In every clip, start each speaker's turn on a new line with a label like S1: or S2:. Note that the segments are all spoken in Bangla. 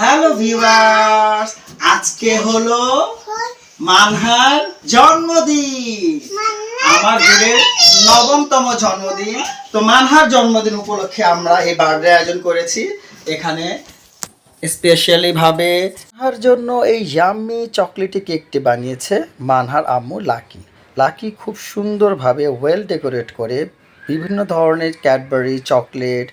S1: হ্যালো ভিউয়ার্স, আজকে হলো মানহার জন্মদিন। আমার গুরের ৯ম জন্মদিন। তো মানহার জন্মদিন উপলক্ষে আমরা এই বার্থডে আয়োজন করেছি। এখানে স্পেশালি ভাবে মানহার জন্য এই ইয়াম্মি চকলেটি কেকটি বানিয়েছে মানহার আম্মু লাকি। লাকি খুব সুন্দরভাবে ওয়েল ডেকোরেট করে বিভিন্ন ধরনের ক্যাডবেরি চকলেট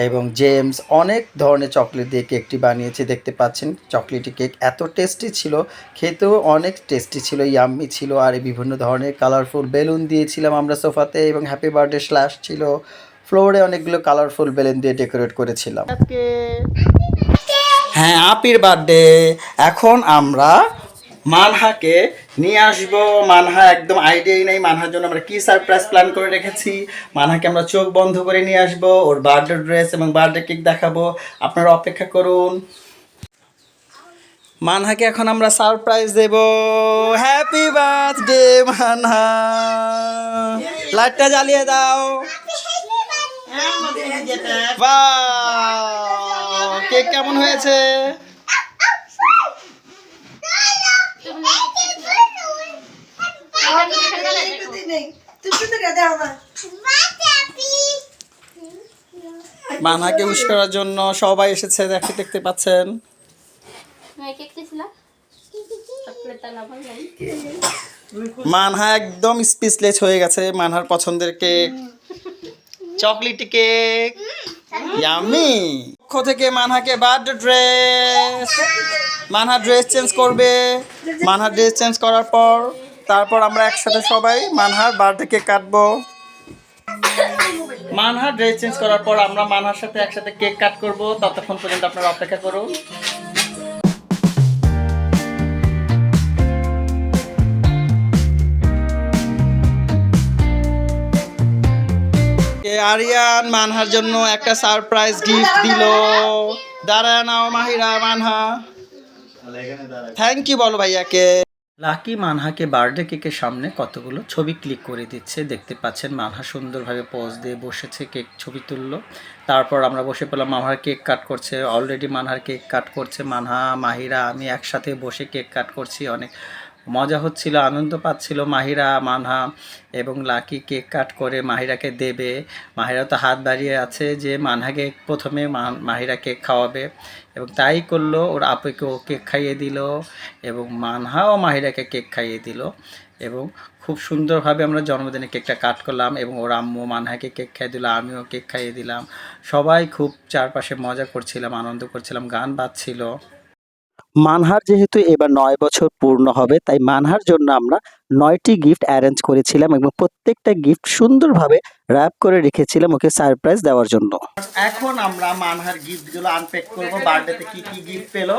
S1: এবং জেমস অনেক ধরনের চকলেট দিয়ে কেকটি বানিয়েছে। দেখতে পাচ্ছেন চকলেটি কেক এত টেস্টি ছিল, খেতেও অনেক টেস্টি ছিল, ইয়াম্মি ছিল। আর এই বিভিন্ন ধরনের কালারফুল বেলুন দিয়েছিলাম আমরা সোফাতে, এবং হ্যাপি বার্থডে স্ল্যাশ ছিল। ফ্লোরে অনেকগুলো কালারফুল বেলুন দিয়ে ডেকোরেট করেছিলাম। হ্যাঁ, আপির বার্থডে। এখন আমরা মানহাকে নিয়ে আসবো। মানহা একদম আইডিয়াই নেই মানহার জন্য আমরা কি সারপ্রাইজ প্ল্যান করে রেখেছি। মানহাকে আমরা চোখ বন্ধ করে নিয়ে আসবো, ওর বার্থডে ড্রেস এবং বার্থডে কেক দেখাবো। আপনারা অপেক্ষা করুন। মানহাকে এখন আমরা সারপ্রাইজ দেব। হ্যাপি বার্থডে মানহা, লাইটটা জ্বালিয়ে দাও। বাহ, কেক কেমন হয়েছে? মানহাকে উইশ করার জন্য সবাই এসেছে, দেখতে পাচ্ছেন। মানহা একদম স্পিচলেস হয়ে গেছে। মানহার পছন্দের কেক, চকলেটি কেক, ইয়াম্মি। পক্ষ থেকে মানহাকে birthday dress. Manha dress change করবে। মানহা ড্রেস চেঞ্জ করার পর তারপর আমরা একসাথে সবাই মানহার বার্থডে কেক কাটবো। মানহা ড্রেস চেঞ্জ করার পর আমরা মানহার সাথে একসাথে কেক কাট করব। ততক্ষণ পর্যন্ত আপনারা অপেক্ষা করুন। আরিয়ান মানহার জন্য একটা সারপ্রাইজ গিফট দিল। দাঁড়ায় নাও মাহিরা, মানহা থ্যাংক ইউ বলো ভাইয়াকে। লাকি মানহাকে বার্থডে কেকের সামনে কতগুলো ছবি ক্লিক করে দিচ্ছে। দেখতে পাচ্ছেন মানহা সুন্দরভাবে পোজ দিয়ে বসেছে, কেক ছবি তুললো। তারপর আমরা বসে পেলাম, মানহার কেক কাট করছে। অলরেডি মানহার কেক কাট করছে মানহা, মাহিরা, আমি একসাথে বসে কেক কাট করছি। অনেক মজা হচ্ছিল, আনন্দ পাচ্ছিল মাহিরা, মানহা এবং লাকি। কেক কাট করে মাহিরাকে দেবে। মাহিরা তো হাত বাড়িয়ে আছে যে মানহাকে প্রথমে মাহিরা কেক খাওয়াবে, এবং তাই করলো। ওর আপুকে ও কেক খাইয়ে দিল, এবং মানহাও মাহিরাকে কেক খাইয়ে দিল। এবং খুব সুন্দরভাবে আমরা জন্মদিনে কেকটা কাট করলাম, এবং ওর আম্মু মানহাকে কেক খাইয়ে দিল, আমিও কেক খাইয়ে দিলাম। সবাই খুব চারপাশে মজা করছিলাম, আনন্দ করছিলাম, গান বাজছিল। মানহার যেহেতু এবার ৯ বছর পূর্ণ হবে, তাই মানহার জন্য আমরা ৯টি গিফট অ্যারেঞ্জ করেছিলাম, এবং প্রত্যেকটা গিফট সুন্দরভাবে র্যাপ করে রেখেছিলাম ওকে সারপ্রাইজ দেওয়ার জন্য। এখন আমরা মানহার গিফটগুলো আনপ্যাক করব। বার্থডেতে কি কি গিফট পেলো।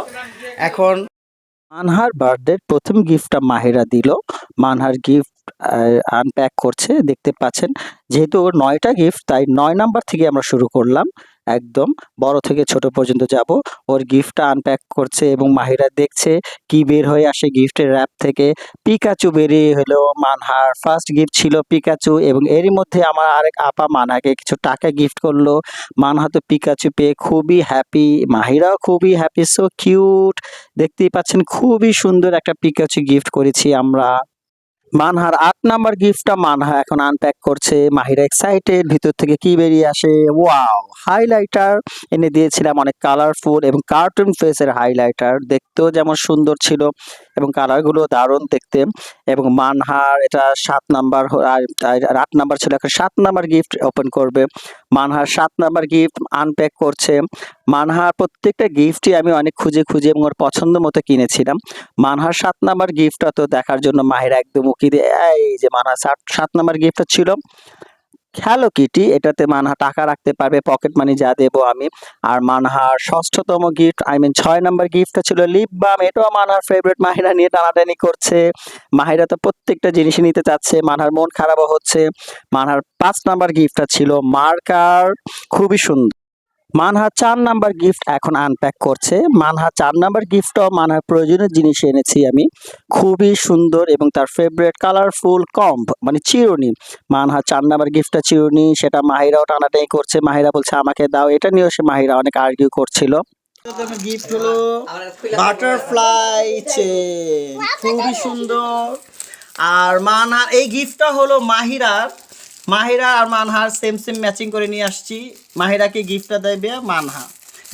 S1: এখন মানহার বার্থডের প্রথম গিফটটা মাহিরা দিল। মানহার গিফট আনপ্যাক করছে, দেখতে পাচ্ছেন। যেহেতু ওর ৯টা গিফট, তাই ৯ নাম্বার থেকে আমরা শুরু করলাম, একদম বড় থেকে ছোট পর্যন্ত যাব। ওর গিফটটা আনপ্যাক করছে, এবং মাহিরা দেখছে কি বের হয়ে আসে গিফটের র্যাপ থেকে। পিকাচু বেরিয়ে হলো। মানহার ফার্স্ট গিফট ছিল পিকাচু, এবং এরই মধ্যে আমার আরেক আপা মানহাকে কিছু টাকা গিফট করলো। মানহা তো পিকাচু পেয়ে খুবই হ্যাপি, মাহিরাও খুবই হ্যাপি। সো কিউট, দেখতেই পাচ্ছেন খুবই সুন্দর একটা পিকাচু গিফট করেছি আমরা। মানহার ৮ নাম্বার গিফটটা মানহা এখন আনপ্যাক করছে। মাহিরা এক্সাইটেড, ভিতর থেকে কি বেরিয়ে আসে। ওয়াও, হাইলাইটার এনে দিয়েছিলাম, অনেক কালারফুল এবং কার্টুন ফেসের হাইলাইটার। দেখতেও যেমন সুন্দর ছিল, এবং কালারগুলো দারুণ দেখতে। এবং মানহার এটা ৭ নাম্বার আর ৮ নাম্বার ছিল, এখন ৭ নাম্বার গিফট ওপেন করবে। মানহার ৭ নাম্বার গিফট আনপ্যাক করছে। মানহার প্রত্যেকটা গিফটই আমি অনেক খুঁজে খুঁজে এবং ওর পছন্দ মতো কিনেছিলাম। মানহার ৭ নাম্বার গিফটটা তো দেখার জন্য মাহিরা একদম উকি দিয়ে, এই যে মানহার ৭ নাম্বার গিফটটা ছিল হ্যালো কিটি। এটাতে মানহা টাকা রাখতে পারবে, পকেট মানি যা দেবো আমি। আর মানহার ৬ষ্ঠতম গিফট, ৬ নাম্বার গিফটটা ছিল লিপ বাম। এটাও মানহার ফেভারিট। মাহিরা নিয়ে টানাটানি করছে। মাহিরা তো প্রত্যেকটা জিনিসই নিতে চাচ্ছে, মানহার মন খারাপও হচ্ছে। মানহার ৫ নাম্বার গিফটটা ছিল মার্কার, খুবই সুন্দর। মানহা ৪ নাম্বার গিফট এখন আনপ্যাক করছে। মানহা ৪ নাম্বার গিফটও মানহার প্রয়োজনীয় জিনিস এনেছি আমি, খুবই সুন্দর, এবং তার ফেভারিট কালারফুল কম্ব মানে চিরুনি। মানহা ৪ নাম্বার গিফটটা চিরুনি, সেটা মাহিরাও টানাটানি করছে। মাহিরা বলছে আমাকে দাও, এটা নিয়েও সে মাহিরা অনেক আর্গিউ করছিল। গিফট হলো বাটারফ্লাই চেন, খুবই সুন্দর। আর মানহার এই গিফটটা হলো মাহিরা আর মানহার সেম সেম ম্যাচিং করে নিয়ে আসছি। মাহিরাকে গিফটটা দেবে মানহা,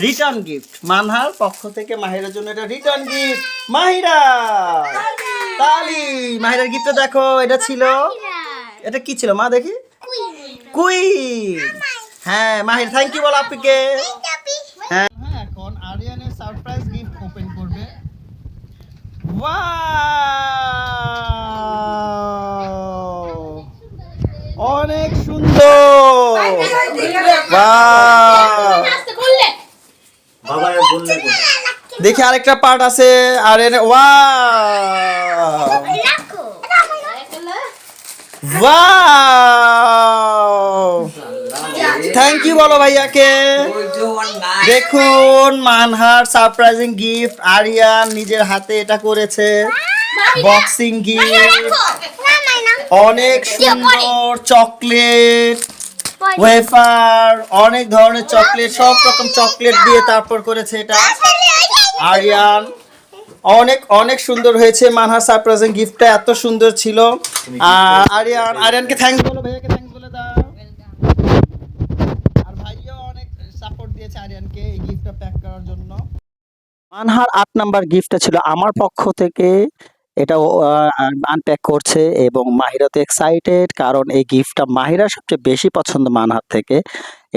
S1: রিটার্ন গিফট মানহার পক্ষ থেকে মাহিরার জন্য, এটা রিটার্ন গিফট মাহিরা। তালি মাহিরার গিফটটা দেখো, এটা ছিল, এটা কি ছিল মা দেখি, কুইন। হ্যাঁ মাহির থ্যাংক ইউ বল আপুকে। হ্যাঁ এখন আরিয়ানের সারপ্রাইজ গিফট ওপেন করবে। ওয়াও অনেক সুন্দর, ওয়াও দেখি আরেকটা পার্ট আছে। আর ওয়াও ওয়াও থ্যাংক ইউ বলো ভাইয়াকে। দেখুন মানহার সারপ্রাইজিং গিফট, আরিয়ান নিজের হাতে এটা করেছে, বক্সিং গিফট, অনেক সুন্দর চকলেট, ওয়েফার, অনেক ধরনের চকলেট, সব রকম চকলেট দিয়ে তারপর করেছে এটা আরিয়ান। অনেক অনেক সুন্দর হয়েছে মানহার সারপ্রাইজিং গিফটটা, এত সুন্দর ছিল। আরিয়ানকে থ্যাঙ্কস বলো, ভাইয়াকে থ্যাঙ্কস বলে দাও। আর ভাইয়া অনেক সাপোর্ট দিয়েছে আরিয়ানকে এই গিফটটা প্যাক করার জন্য। মানহার 8 নাম্বার গিফটটা ছিল আমার পক্ষ থেকে, এটা আনপ্যাক করছে এবং মাহিরা তো এক্সাইটেড, কারণ এই গিফটটা মাহিরা সবচেয়ে বেশি পছন্দ মানহার থেকে।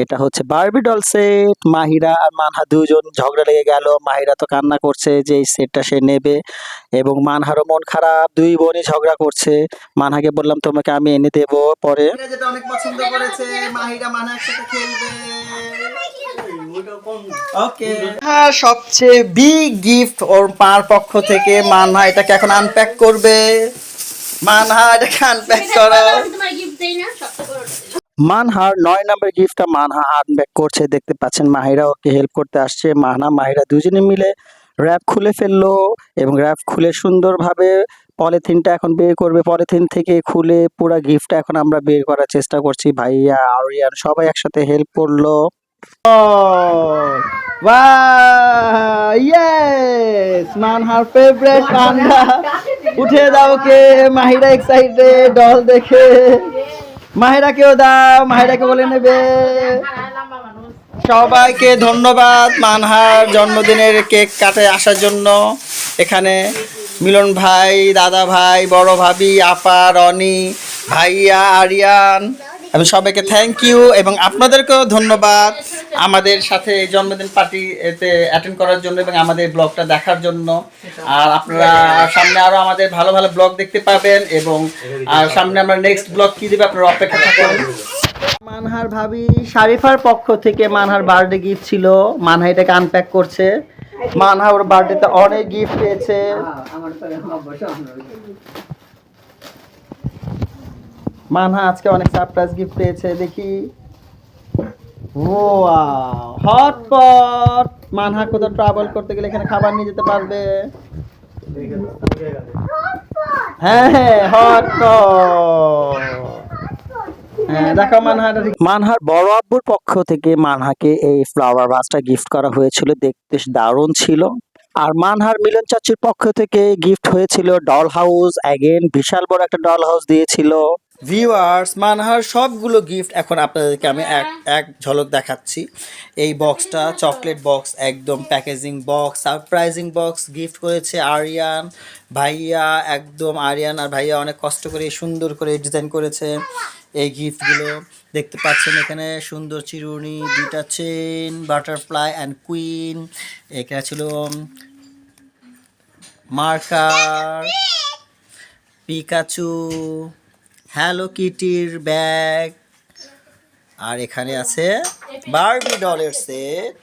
S1: এটা হচ্ছে বারবি ডল সেট। মাহিরা আর মানহা দুজন ঝগড়া লেগে গেল, মাহিরা তো কান্না করছে যে এই সেটটা সে নেবে এবং মানহারও মন খারাপ, দুই বোনই ঝগড়া করছে। মানহাকে বললাম তোমাকে আমি এনে দেবো পরে, যেটা অনেক পছন্দ করেছে মাহিরা মানহা একসাথে খেলবে। ওকে হ্যাঁ, সবচেয়ে বিগ গিফট ওর মার পক্ষ থেকে মানহা এটাকে এখন আনপ্যাক করবে। মানহা এটাকে আনপ্যাক করো। মানহার 9 নাম্বার গিফটটা মানহা আনপ্যাক করছে, দেখতে পাচ্ছেন মাহিরা ওকে হেল্প করতে আসছে। মাহিরা দুজনে মিলে র্যাপ খুলে ফেললো এবং র্যাপ খুলে সুন্দরভাবে পলিথিনটা এখন বের করবে। পলিথিন থেকে খুলে পুরো গিফটটা এখন আমরা বের করার চেষ্টা করছি। ভাইয়া আরিয়ান সবাই একসাথে হেল্প করলো। মানহার ফেভারিট পান্ডা, উঠে দাও কে, মাহিরা এক্সাইটেড ডল দেখে। মাহিরাকেও দাও, মাহিরাকে বলে নেবে। সবাইকে ধন্যবাদ মানহার জন্মদিনের কেক কাটে আসার জন্য। এখানে মিলন ভাই, দাদা ভাই, বড় ভাবি, আপা, রনি, ভাইয়া, আরিয়ান, আমি সবাইকে থ্যাংক ইউ এবং আপনাদেরকেও ধন্যবাদ আমাদের সাথে জন্মদিন পার্টি এতে অ্যাটেন্ড করার জন্য এবং আমাদের ব্লগটা দেখার জন্য। আর আপনারা সামনে আরও আমাদের ভালো ভালো ব্লগ দেখতে পাবেন এবং আর সামনে আমরা নেক্সট ব্লগ কী দেবে আপনারা অপেক্ষা থাকুন। মানহার ভাবি শারিফার পক্ষ থেকে মানহার বার্থডে গিফট ছিল, মানহা এটাকে আনপ্যাক করছে। মানহা ওর বার্থডেতে অনেক গিফট পেয়েছে। মানহা আজকে অনেক সারপ্রাইজ গিফট পেয়েছে, দেখি। ওয়াও হটপট, মানহা কোথাও ট্রাভেল করতে গেলে এখানে খাবার নিয়ে যেতে পারবে। হ্যাঁ হটপট, হ্যাঁ দেখো মানহার বড় আব্বুর পক্ষ থেকে মানহাকে এই ফ্লাওয়ার ভাসটা গিফট করা হয়েছিল, দেখতে দারুণ ছিল। আর মানহার মিলন চাচির পক্ষ থেকে গিফট হয়েছিল ডল হাউস, অ্যাগেন বিশাল বড় একটা ডল হাউস দিয়েছিল। ভিউয়ার্স মানহার সবগুলো গিফট এখন আপনাদেরকে আমি এক ঝলক দেখাচ্ছি। এই বক্সটা চকলেট বক্স, একদম packaging box, surprising box gift করেছে আরিয়ান ভাইয়া। একদম আরিয়ান আর ভাইয়া অনেক কষ্ট করে সুন্দর করে ডিজাইন করেছে এই গিফটগুলো। দেখতে পাচ্ছেন এখানে সুন্দর চিরুনি, দুইটা চেন, বাটারফ্লাই অ্যান্ড কুইন, এখানে ছিল মার্কার, পিকাচু, হ্যালো কিটির ব্যাগ, আর এখানে আছে বারবি ডলের সেট।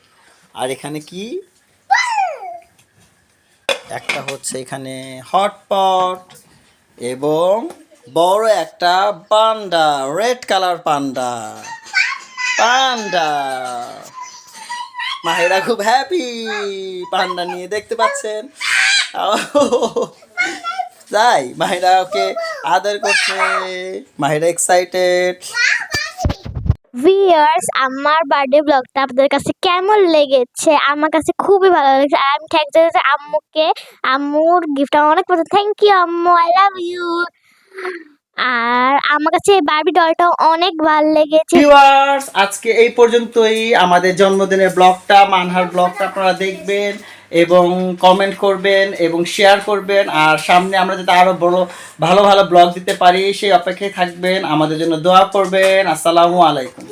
S1: আর এখানে কি একটা হচ্ছে এখানে হটপট এবং বড় একটা পান্ডা, রেড কালার পান্ডা। মাহিরা খুব হ্যাপি পান্ডা নিয়ে, দেখতে পাচ্ছেন। তাই মাহিরা ওকে আদর করছে, মাহিরা এক্সাইটেড।
S2: ভিউয়ার্স, আমার বার্থডে ব্লগটা আপনাদের কাছে কেমন লেগেছে? আমার কাছে খুবই ভালো লেগেছে। আর আমি থ্যাংকস জানাচ্ছি আম্মুকে। আম্মুর গিফটটা অনেক পছন্দ। থ্যাংক ইউ আম্মু, আই লাভ ইউ। আর আমার কাছে এই বারবি ডলটা অনেক ভাল লেগেছে।
S1: ভিউয়ার্স, আজকে এই পর্যন্তই। আমাদের জন্মদিনের ব্লগটা, মানহার ব্লগটা আপনারা দেখবেন এবং কমেন্ট করবেন এবং শেয়ার করবেন। আর সামনে আমরা যাতে আরো বড় ভালো ভালো ব্লগ দিতে পারি সেই অপেক্ষায় থাকবেন। আমাদের জন্য দোয়া করবেন। আসসালামু আলাইকুম।